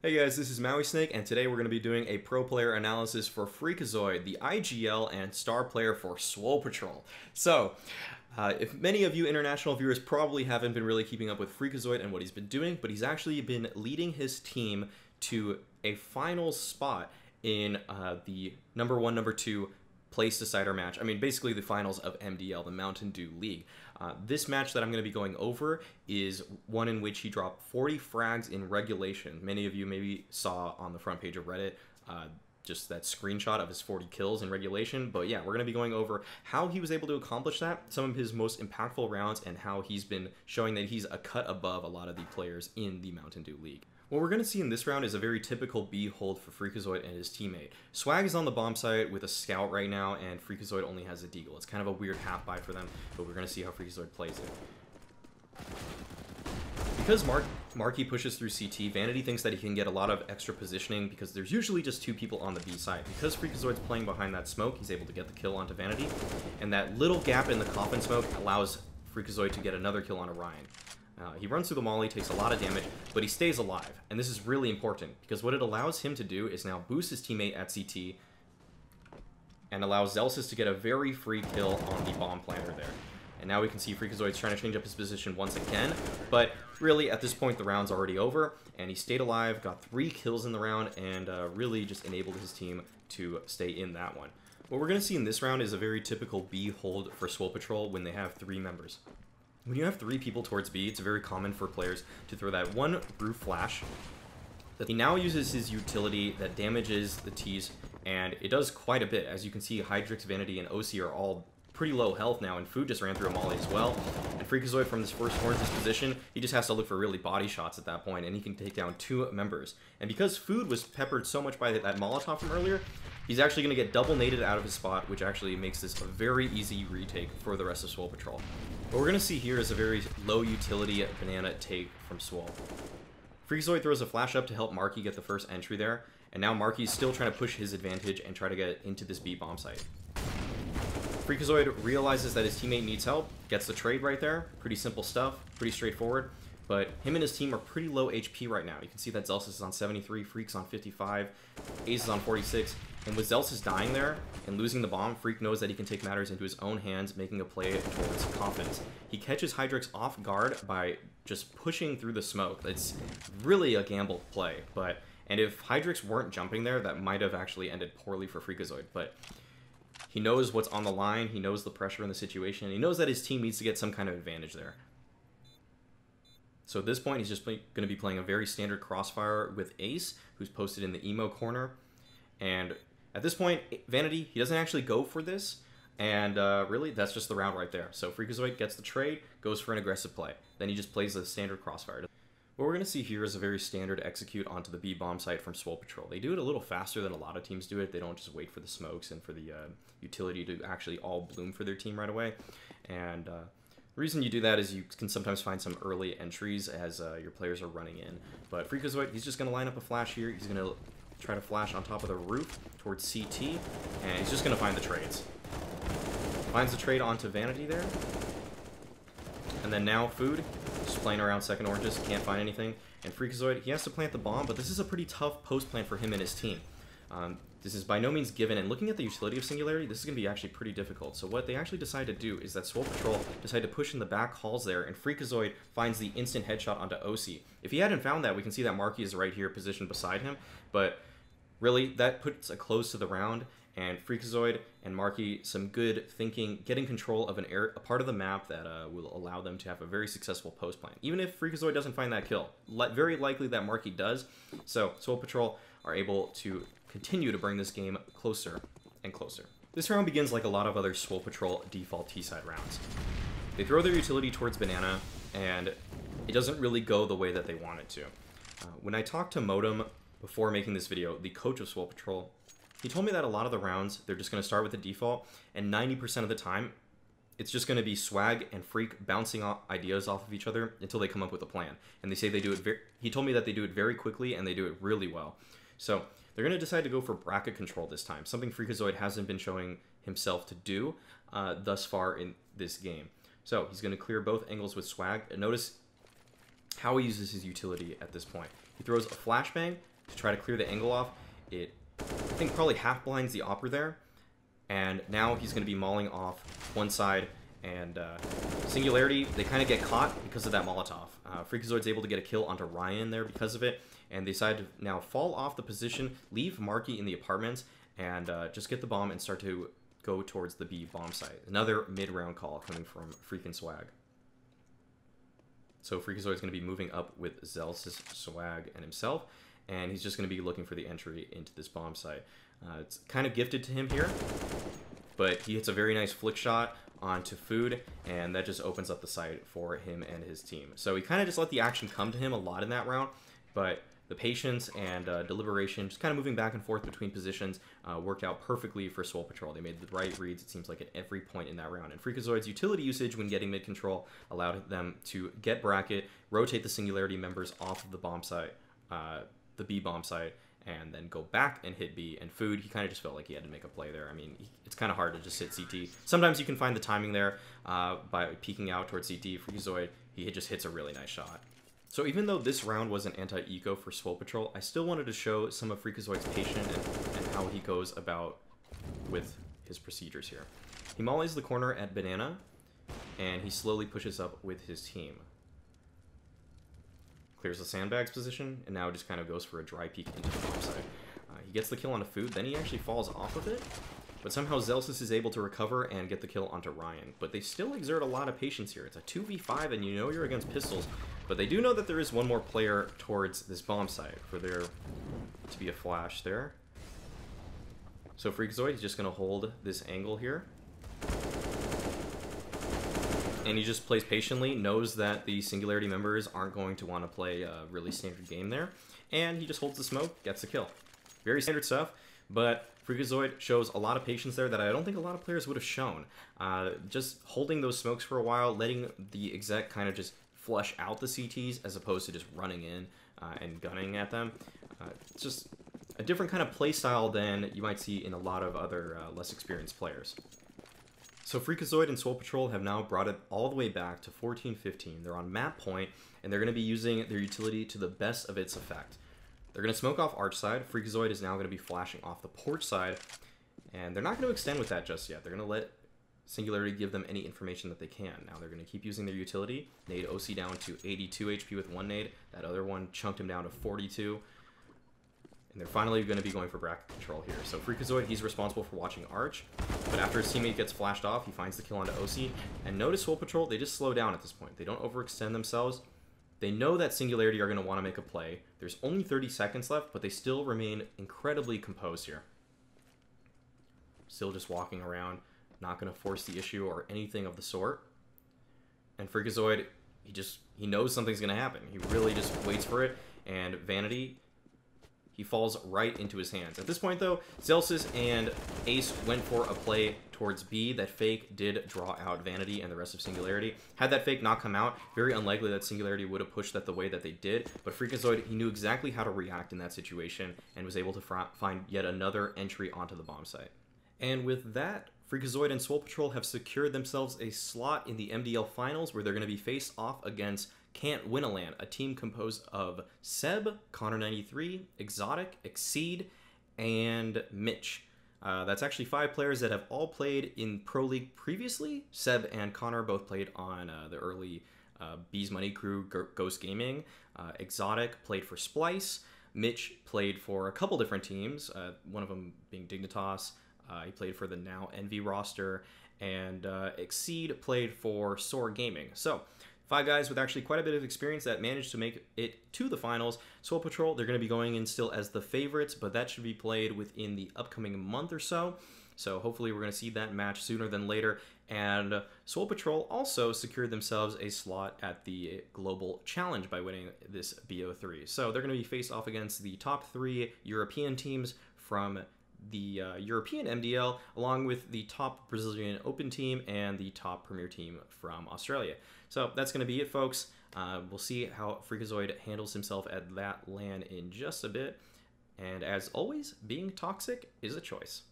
Hey guys, this is Mauisnake, and today we're going to be doing a pro player analysis for Freakazoid, the IGL and star player for Swole Patrol. So, if many of you international viewers probably haven't been really keeping up with Freakazoid and what he's been doing, but he's actually been leading his team to a final spot in the number 1, number 2 place decider match. I mean, basically the finals of MDL, the Mountain Dew League. This match that I'm going to be going over is one in which he dropped 40 frags in regulation. Many of you maybe saw on the front page of Reddit just that screenshot of his 40 kills in regulation. But yeah, we're going to be going over how he was able to accomplish that, some of his most impactful rounds, and how he's been showing that he's a cut above a lot of the players in the Mountain Dew League. What we're going to see in this round is a very typical B hold for Freakazoid and his teammate. Swag is on the bomb site with a scout right now, and Freakazoid only has a deagle. It's kind of a weird half-buy for them, but we're going to see how Freakazoid plays it. Because Marky pushes through CT, Vanity thinks that he can get a lot of extra positioning because there's usually just 2 people on the B side. Because Freakazoid's playing behind that smoke, he's able to get the kill onto Vanity, and that little gap in the coffin smoke allows Freakazoid to get another kill on Orion. He runs through the molly, takes a lot of damage, but he stays alive. And this is really important, because what it allows him to do is now boost his teammate at CT and allows Zelsis to get a very free kill on the bomb planter there. And now we can see Freakazoid's trying to change up his position once again, but really at this point the round's already over, and he stayed alive, got 3 kills in the round, and really just enabled his team to stay in that one. What we're going to see in this round is a very typical B hold for Swole Patrol when they have 3 members. When you have 3 people towards B, it's very common for players to throw that one roof flash. He now uses his utility that damages the T's, and it does quite a bit. As you can see, Hydrix, Vanity, and OC are all pretty low health now, and Food just ran through a molly as well. And Freakazoid from this first horn's position, he just has to look for really body shots at that point, and he can take down 2 members. And because Food was peppered so much by that Molotov from earlier, he's actually going to get double naded out of his spot, which actually makes this a very easy retake for the rest of Swole Patrol. What we're going to see here is a very low utility banana take from Swole. Freakazoid throws a flash up to help Marky get the first entry there, and now Marky's still trying to push his advantage and try to get into this B bomb site. Freakazoid realizes that his teammate needs help, gets the trade right there. Pretty simple stuff, pretty straightforward. But him and his team are pretty low HP right now. You can see that Zelsis is on 73, Freak's on 55, Ace is on 46. And with Zelsis dying there and losing the bomb, Freak knows that he can take matters into his own hands, making a play towards Coffins. He catches Hydrix off guard by just pushing through the smoke. It's really a gamble play, and if Hydrix weren't jumping there, that might have actually ended poorly for Freakazoid. But he knows what's on the line, he knows the pressure in the situation, and he knows that his team needs to get some kind of advantage there. So at this point, he's just going to be playing a very standard crossfire with Ace, who's posted in the emo corner. And at this point, Vanity, he doesn't actually go for this, and really, that's just the round right there. So Freakazoid gets the trade, goes for an aggressive play. Then he just plays a standard crossfire. What we're going to see here is a very standard execute onto the B bomb site from Swole Patrol. They do it a little faster than a lot of teams do it. They don't just wait for the smokes and for the utility to actually all bloom for their team right away. And the reason you do that is you can sometimes find some early entries as your players are running in. But Freakazoid, he's just going to line up a flash here. He's going to try to flash on top of the roof towards CT, and he's just going to find the trades. Finds the trade onto Vanity there. And then now Food, just playing around second oranges, can't find anything. And Freakazoid, he has to plant the bomb, but this is a pretty tough post plant for him and his team. This is by no means given, and looking at the utility of Singularity, this is going to be actually pretty difficult. So what they actually decide to do is that Swole Patrol decide to push in the back halls there, and Freakazoid finds the instant headshot onto OC. If he hadn't found that, we can see that Marky is right here positioned beside him, but really, that puts a close to the round, and Freakazoid and Marky, some good thinking, getting control of a part of the map that will allow them to have a very successful post plant. Even if Freakazoid doesn't find that kill, very likely that Marky does. So Swole Patrol are able to continue to bring this game closer and closer. This round begins like a lot of other Swole Patrol default T-side rounds. They throw their utility towards Banana, and it doesn't really go the way that they want it to. When I talked to Modem before making this video, the coach of Swole Patrol, he told me that a lot of the rounds, they're just going to start with the default, and 90% of the time, it's just going to be Swag and Freak bouncing off ideas off of each other until they come up with a plan. And they say they do it he told me that they do it very quickly, and they do it really well. So they're going to decide to go for bracket control this time, something Freakazoid hasn't been showing himself to do thus far in this game. So he's going to clear both angles with Swag. And notice how he uses his utility at this point. He throws a flashbang to try to clear the angle off. It, I think, probably half blinds the Opera there. And now he's going to be mauling off one side. And Singularity, they kind of get caught because of that Molotov. Freakazoid's able to get a kill onto Ryan there because of it. And they decide to now fall off the position, leave Marky in the apartments, and just get the bomb and start to go towards the B bomb site. Another mid-round call coming from freaking Swag. So Freakazoid's going to be moving up with Zelsis, Swag, and himself, and he's just going to be looking for the entry into this bomb site. It's kind of gifted to him here, but he hits a very nice flick shot onto Food, and that just opens up the site for him and his team. So he kind of just let the action come to him a lot in that round, but the patience and deliberation, just kind of moving back and forth between positions, worked out perfectly for Swole Patrol. They made the right reads, it seems like, at every point in that round. And Freakazoid's utility usage when getting mid-control allowed them to get bracket, rotate the Singularity members off of the bomb site, the B bomb site, and then go back and hit B. And Food, he kind of just felt like he had to make a play there. I mean, it's kind of hard to just hit CT. Sometimes you can find the timing there by peeking out towards CT. Freakazoid, he just hits a really nice shot. So even though this round was an anti-eco for Swole Patrol, I still wanted to show some of Freakazoid's patience and how he goes about with his procedures here. He mollies the corner at Banana, and he slowly pushes up with his team. Clears the sandbags position, and now just kind of goes for a dry peek into the bomb site. He gets the kill on a Food, then he actually falls off of it, but somehow Zelsis is able to recover and get the kill onto Ryan. But they still exert a lot of patience here. It's a 2v5, and you know you're against pistols, but they do know that there is one more player towards this bomb site for there to be a flash there. So Freakazoid is just going to hold this angle here. And he just plays patiently, knows that the Singularity members aren't going to want to play a really standard game there. And he just holds the smoke, gets the kill. Very standard stuff, but Freakazoid shows a lot of patience there that I don't think a lot of players would have shown. Just holding those smokes for a while, letting the exec kind of just flush out the CTs as opposed to just running in and gunning at them. It's just a different kind of play style than you might see in a lot of other less experienced players. So Freakazoid and Swole Patrol have now brought it all the way back to 14-15. They're on map point, and they're going to be using their utility to the best of its effect. They're going to smoke off arch side. Freakazoid is now going to be flashing off the porch side, and they're not going to extend with that just yet. They're going to let Singularity give them any information that they can. Now they're going to keep using their utility. Nade OC down to 82 HP with one nade. That other one chunked him down to 42. And they're finally going to be going for bracket control here. So Freakazoid, he's responsible for watching Arch, but after his teammate gets flashed off, he finds the kill onto OC. And notice Swole Patrol, they just slow down at this point. They don't overextend themselves. They know that Singularity are going to want to make a play. There's only 30 seconds left, but they still remain incredibly composed here. Still just walking around, not going to force the issue or anything of the sort. And Freakazoid, he knows something's going to happen. He really just waits for it, and Vanity, he falls right into his hands. At this point, though, Zelsis and Ace went for a play towards B. That fake did draw out Vanity and the rest of Singularity. Had that fake not come out, very unlikely that Singularity would have pushed that the way that they did, but Freakazoid, he knew exactly how to react in that situation and was able to find yet another entry onto the bomb site. And with that, Freakazoid and Swole Patrol have secured themselves a slot in the MDL Finals where they're going to be faced off against Can't Win a Land, a team composed of Seb, Connor93, Exotic, Exceed, and Mitch. That's actually 5 players that have all played in Pro League previously. Seb and Connor both played on the early Bees Money crew, Ghost Gaming. Exotic played for Splice. Mitch played for a couple different teams, one of them being Dignitas. He played for the now Envy roster. And Exceed played for Soar Gaming. So 5 guys with actually quite a bit of experience that managed to make it to the finals. Swole Patrol, they're going to be going in still as the favorites, but that should be played within the upcoming month or so. So hopefully we're going to see that match sooner than later. And Swole Patrol also secured themselves a slot at the Global Challenge by winning this BO3. So they're going to be faced off against the top 3 European teams from the European MDL, along with the top Brazilian Open team and the top Premier team from Australia. So that's going to be it, folks. We'll see how Freakazoid handles himself at that LAN in just a bit. And as always, being toxic is a choice.